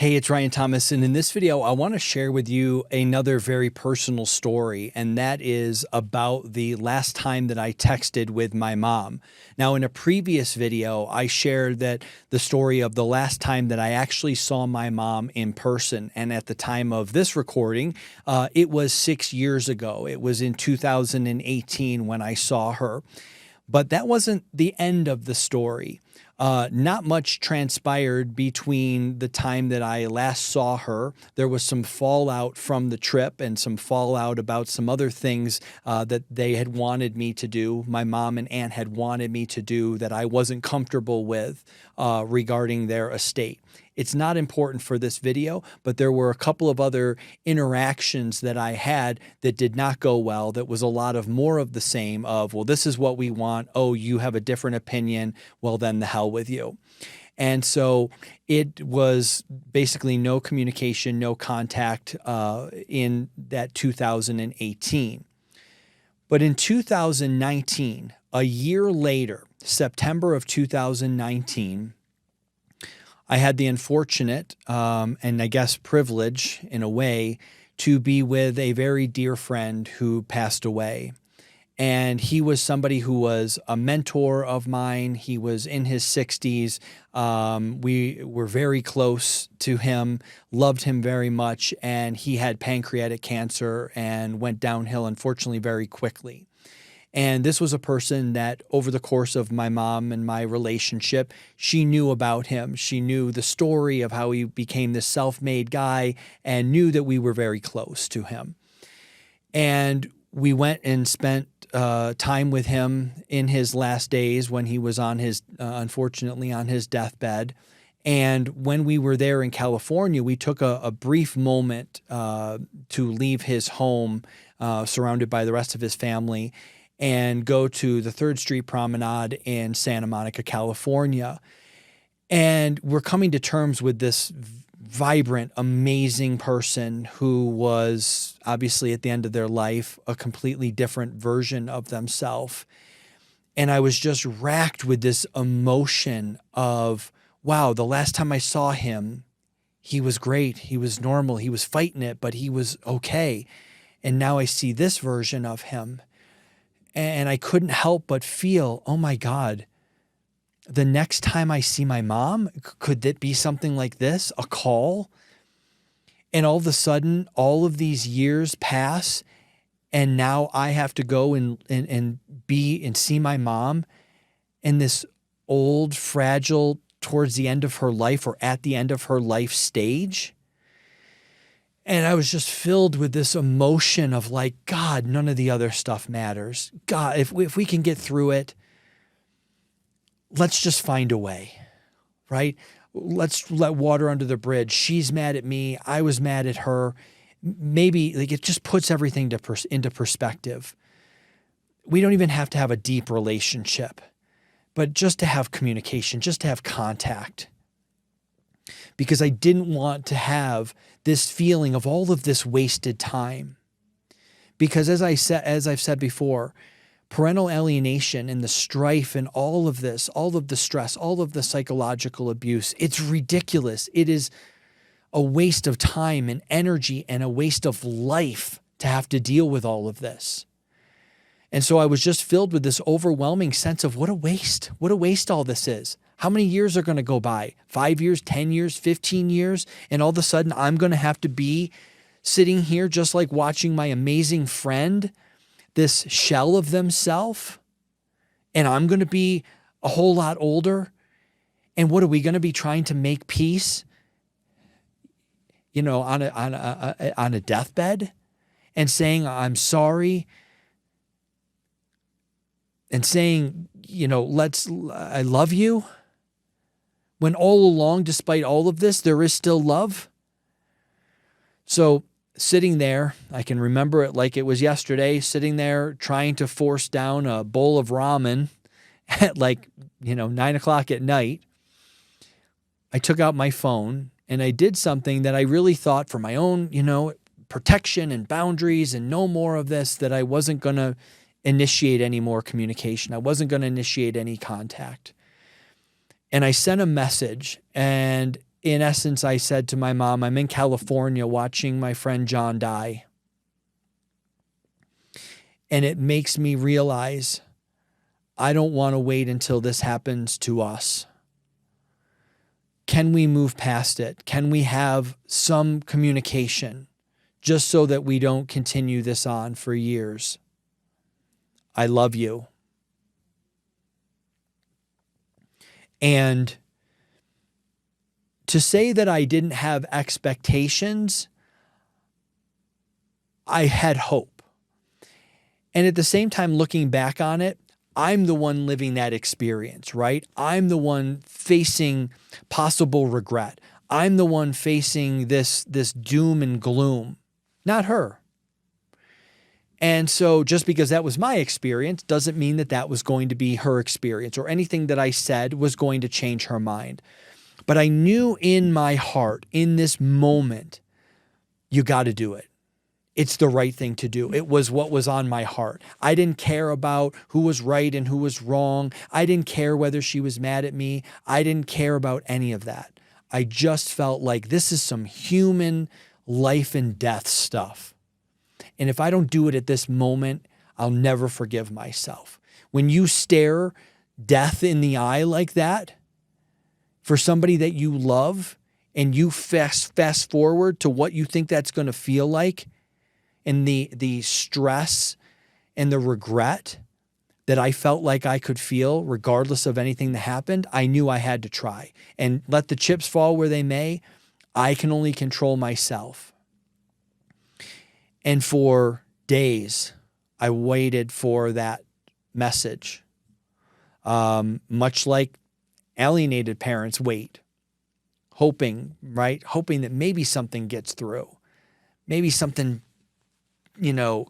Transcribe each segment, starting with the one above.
Hey, it's Ryan Thomas, and in this video, I want to share with you another very personal story, and that is about the last time that I texted with my mom. Now, in a previous video, I shared that the story of the last time that I actually saw my mom in person, and at the time of this recording, it was 6 years ago. It was in 2018 when I saw her. But that wasn't the end of the story. Not much transpired between the time that I last saw her. There was some fallout from the trip and some fallout about some other things that they had wanted me to do. My mom and aunt had wanted me to do that I wasn't comfortable with regarding their estate. It's not important for this video, but there were a couple of other interactions that I had that did not go well. That was a lot of more of the same of, well, this is what we want. Oh, you have a different opinion. Well, then the hell with you. And so it was basically no communication, no contact in that 2018. But in 2019, a year later, September of 2019, I had the unfortunate and I guess privilege in a way to be with a very dear friend who passed away. And he was somebody who was a mentor of mine. He was in his 60s. We were very close to him, loved him very much, and he had pancreatic cancer and went downhill, unfortunately, very quickly. And this was a person that over the course of my mom and my relationship, she knew about him. She knew the story of how he became this self-made guy and knew that we were very close to him. And we went and spent time with him in his last days when he was on his, unfortunately, on his deathbed. And when we were there in California, we took a brief moment to leave his home surrounded by the rest of his family and go to the 3rd Street Promenade in Santa Monica, California. And we're coming to terms with this vibrant, amazing person who was obviously at the end of their life, a completely different version of themselves. And I was just racked with this emotion of, wow, the last time I saw him, he was great. He was normal. He was fighting it, but he was okay. And now I see this version of him. And I couldn't help but feel, oh my God, the next time I see my mom, could it be something like this, a call? And all of a sudden, all of these years pass, and now I have to go and see my mom, and this old, fragile, towards the end of her life or at the end of her life stage. And I was just filled with this emotion of like, God, none of the other stuff matters. God, if we can get through it, let's just find a way, right? Let's let water under the bridge. She's mad at me. I was mad at her. Maybe like it just puts everything into perspective. We don't even have to have a deep relationship, but just to have communication, just to have contact. Because I didn't want to have this feeling of all of this wasted time. Because as I've said before, parental alienation and the strife and all of this, all of the stress, all of the psychological abuse, it's ridiculous. It is a waste of time and energy and a waste of life to have to deal with all of this. And so I was just filled with this overwhelming sense of what a waste all this is. How many years are going to go by? 5 years, 10 years, 15 years? And all of a sudden I'm going to have to be sitting here just like watching my amazing friend, this shell of themselves, and I'm going to be a whole lot older. And what are we going to be trying to make peace, on a deathbed and saying, I'm sorry, and saying, I love you, when all along, despite all of this, there is still love. So sitting there, I can remember it like it was yesterday, sitting there trying to force down a bowl of ramen at 9 o'clock at night. I took out my phone and I did something that I really thought for my own, protection and boundaries and no more of this, that I wasn't going to initiate any more communication. I wasn't going to initiate any contact. And I sent a message, and in essence, I said to my mom, I'm in California watching my friend John die. And it makes me realize I don't want to wait until this happens to us. Can we move past it? Can we have some communication just so that we don't continue this on for years? I love you. And to say that I didn't have expectations, I had hope. And at the same time, looking back on it, I'm the one living that experience, right? I'm the one facing possible regret. I'm the one facing this doom and gloom, not her. And so just because that was my experience doesn't mean that that was going to be her experience or anything that I said was going to change her mind. But I knew in my heart, in this moment, you got to do it. It's the right thing to do. It was what was on my heart. I didn't care about who was right and who was wrong. I didn't care whether she was mad at me. I didn't care about any of that. I just felt like this is some human life and death stuff. And if I don't do it at this moment, I'll never forgive myself. When you stare death in the eye like that for somebody that you love and you fast forward to what you think that's going to feel like, and the stress and the regret that I felt like I could feel regardless of anything that happened, I knew I had to try. And let the chips fall where they may, I can only control myself. And for days, I waited for that message. Much like alienated parents wait, hoping, right? Hoping that maybe something gets through. Maybe something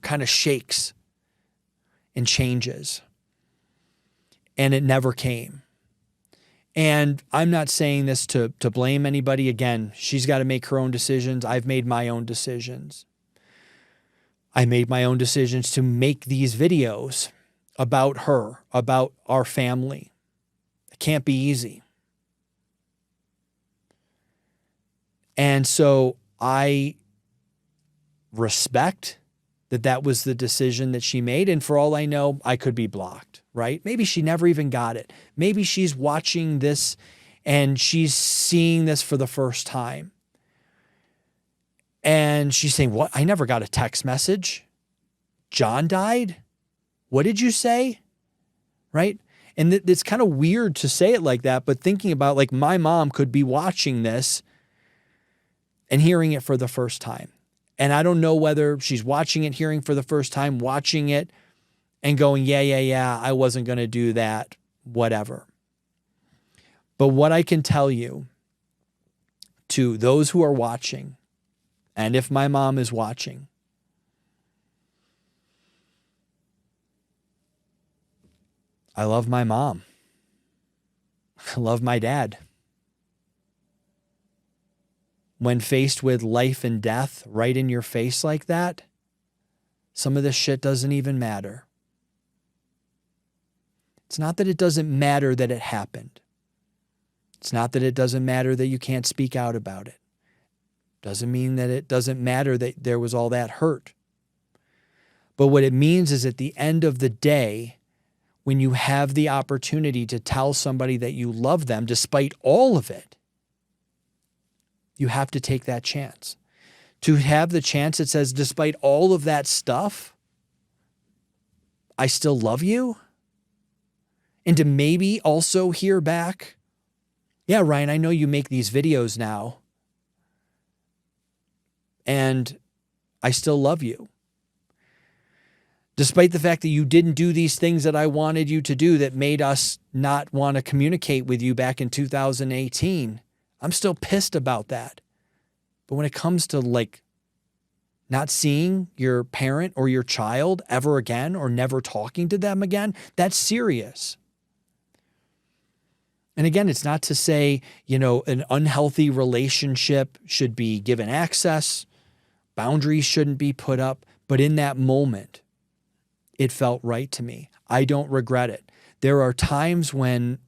kind of shakes and changes. And it never came. And I'm not saying this to blame anybody. Again, she's got to make her own decisions. I've made my own decisions. I made my own decisions to make these videos about her, about our family. It can't be easy. And so I respect that was the decision that she made. And for all I know, I could be blocked, right? Maybe she never even got it. Maybe she's watching this and she's seeing this for the first time. And she's saying, what? I never got a text message. John died? What did you say? Right? And it's kind of weird to say it like that, but thinking about like my mom could be watching this and hearing it for the first time. And I don't know whether she's watching it, hearing for the first time, watching it and going, yeah, I wasn't going to do that, whatever. But what I can tell you to those who are watching, and if my mom is watching, I love my mom. I love my dad. When faced with life and death right in your face like that, some of this shit doesn't even matter. It's not that it doesn't matter that it happened. It's not that it doesn't matter that you can't speak out about it. Doesn't mean that it doesn't matter that there was all that hurt. But what it means is at the end of the day, when you have the opportunity to tell somebody that you love them despite all of it, you have to take that chance. To have the chance that says, despite all of that stuff, I still love you. And to maybe also hear back, yeah, Ryan, I know you make these videos now, and I still love you. Despite the fact that you didn't do these things that I wanted you to do that made us not want to communicate with you back in 2018, I'm still pissed about that. But when it comes to like not seeing your parent or your child ever again or never talking to them again, that's serious. And again, it's not to say, an unhealthy relationship should be given access, boundaries shouldn't be put up, but in that moment, it felt right to me. I don't regret it. There are times when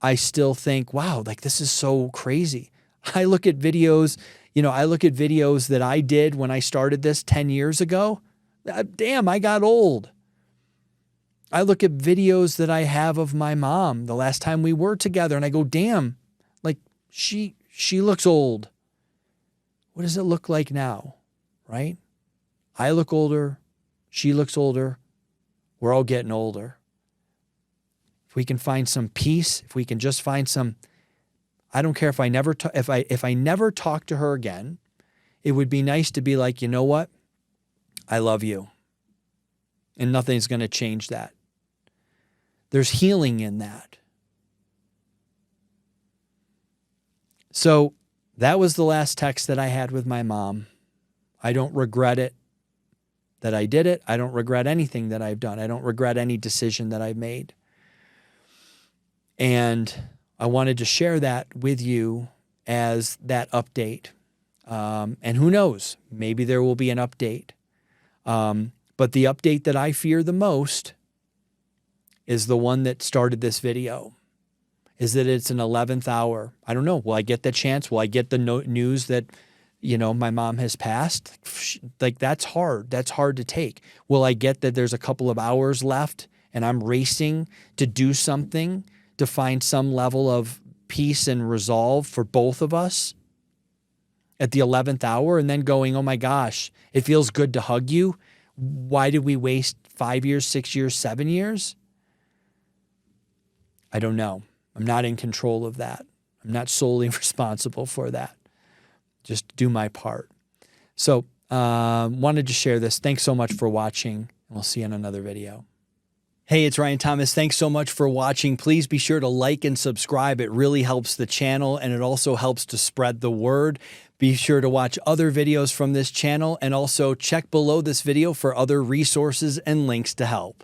I still think, wow, like this is so crazy. I look at videos, I look at videos that I did when I started this 10 years ago. Damn, I got old. I look at videos that I have of my mom the last time we were together, and I go, damn, like she looks old. What does it look like now? Right? I look older. She looks older. We're all getting older. If we can find some peace, if we can just find some, I don't care if I never if I never talk to her again, it would be nice to be like, you know what? I love you. And nothing's going to change that. There's healing in that. So that was the last text that I had with my mom. I don't regret it that I did it. I don't regret anything that I've done. I don't regret any decision that I've made. And I wanted to share that with you as that update. And who knows, maybe there will be an update. But the update that I fear the most is the one that started this video, is that it's an 11th hour. I don't know. Will I get the chance? Will I get the news that, my mom has passed? Like, that's hard. That's hard to take. Will I get that there's a couple of hours left and I'm racing to do something to find some level of peace and resolve for both of us at the 11th hour, and then going, oh my gosh, it feels good to hug you. Why did we waste 5 years, 6 years, 7 years? I don't know. I'm not in control of that. I'm not solely responsible for that. Just do my part. So wanted to share this. Thanks so much for watching, and we'll see you in another video. Hey, it's Ryan Thomas. Thanks so much for watching. Please be sure to like and subscribe. It really helps the channel, and it also helps to spread the word. Be sure to watch other videos from this channel, and also check below this video for other resources and links to help.